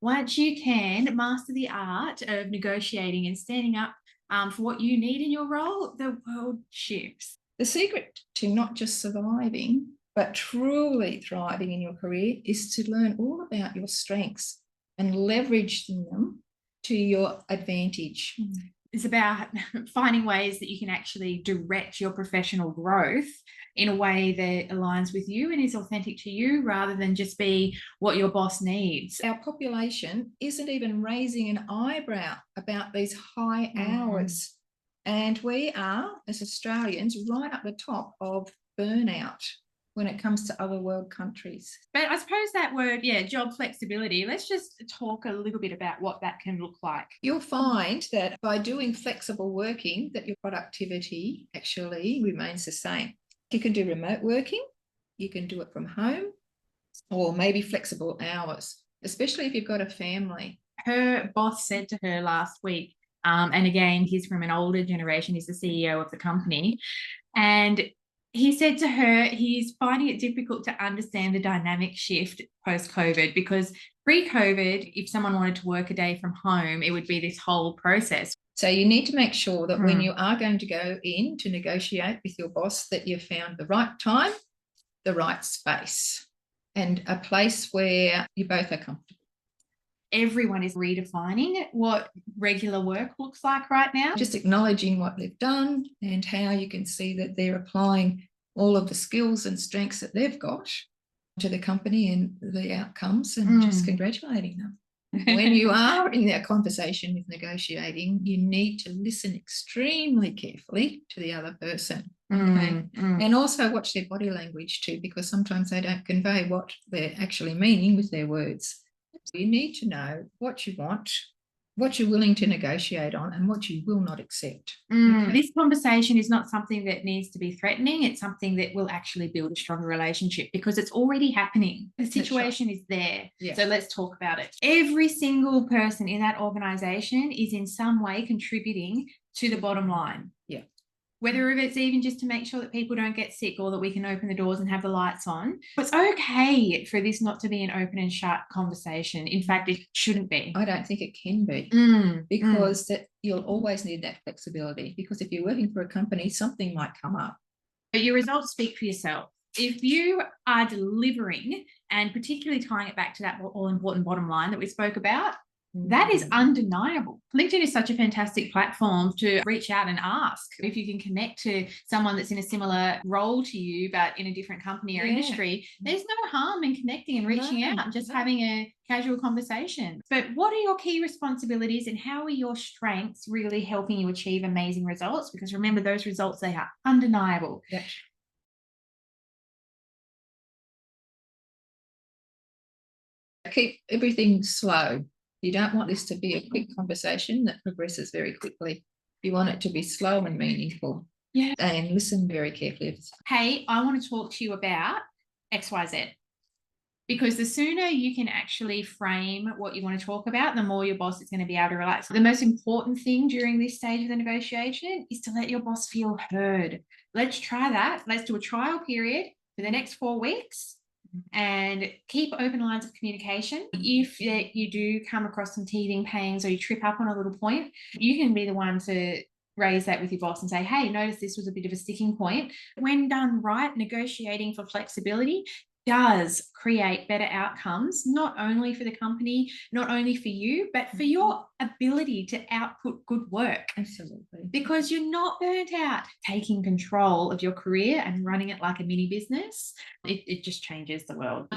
Once you can master the art of negotiating and standing up for what you need in your role, the world shifts. The secret to not just surviving, but truly thriving in your career is to learn all about your strengths and leverage them to your advantage. It's about finding ways that you can actually direct your professional growth in a way that aligns with you and is authentic to you rather than just be what your boss needs. Our population isn't even raising an eyebrow about these high hours. And we are, as Australians, right up the top of burnout when it comes to other world countries. But I suppose that word, job flexibility, let's just talk a little bit about what that can look like. You'll find that by doing flexible working, that your productivity actually remains the same. You can do remote working, you can do it from home, or maybe flexible hours, especially if you've got a family. Her boss said to her last week, and again, he's from an older generation, he's the CEO of the company, and he said to her he's finding it difficult to understand the dynamic shift post-COVID because pre-COVID, if someone wanted to work a day from home, it would be this whole process. So you need to make sure that when you are going to go in to negotiate with your boss, that you've found the right time, the right space, and a place where you both are comfortable. Everyone is redefining what regular work looks like right now. Just acknowledging what they've done and how you can see that they're applying all of the skills and strengths that they've got to the company and the outcomes, and just congratulating them. When you are in that conversation with negotiating, you need to listen extremely carefully to the other person. Okay. And also watch their body language too, because sometimes they don't convey what they're actually meaning with their words. You need to know what you want, what you're willing to negotiate on, and what you will not accept. Okay. This conversation is not something that needs to be threatening. It's something that will actually build a stronger relationship because it's already happening. The situation is there. Yeah. So let's talk about it. Every single person in that organization is in some way contributing to the bottom line. Yeah. Whether it's even just to make sure that people don't get sick or that we can open the doors and have the lights on. It's okay for this not to be an open and shut conversation. In fact, it shouldn't be. I don't think it can be because that you'll always need that flexibility, because if you're working for a company, something might come up. But your results speak for yourself. If you are delivering, and particularly tying it back to that all-important bottom line that we spoke about, that is undeniable. LinkedIn is such a fantastic platform to reach out and ask if you can connect to someone that's in a similar role to you, but in a different company or industry. There's no harm in connecting and reaching out and just having a casual conversation. But what are your key responsibilities and how are your strengths really helping you achieve amazing results? Because remember, those results, they are undeniable. Yeah. Keep everything slow. You don't want this to be a quick conversation that progresses very quickly. You want it to be slow and meaningful. Yeah. And listen very carefully. Hey, I want to talk to you about XYZ. Because the sooner you can actually frame what you want to talk about, the more your boss is going to be able to relax. The most important thing during this stage of the negotiation is to let your boss feel heard. Let's try that. Let's do a trial period for the next 4 weeks. And keep open lines of communication. If you do come across some teething pains or you trip up on a little point, you can be the one to raise that with your boss and say, hey, notice this was a bit of a sticking point. When done right, negotiating for flexibility does create better outcomes, not only for the company, not only for you, but for your ability to output good work. Absolutely. Because you're not burnt out. Taking control of your career and running it like a mini business, it just changes the world.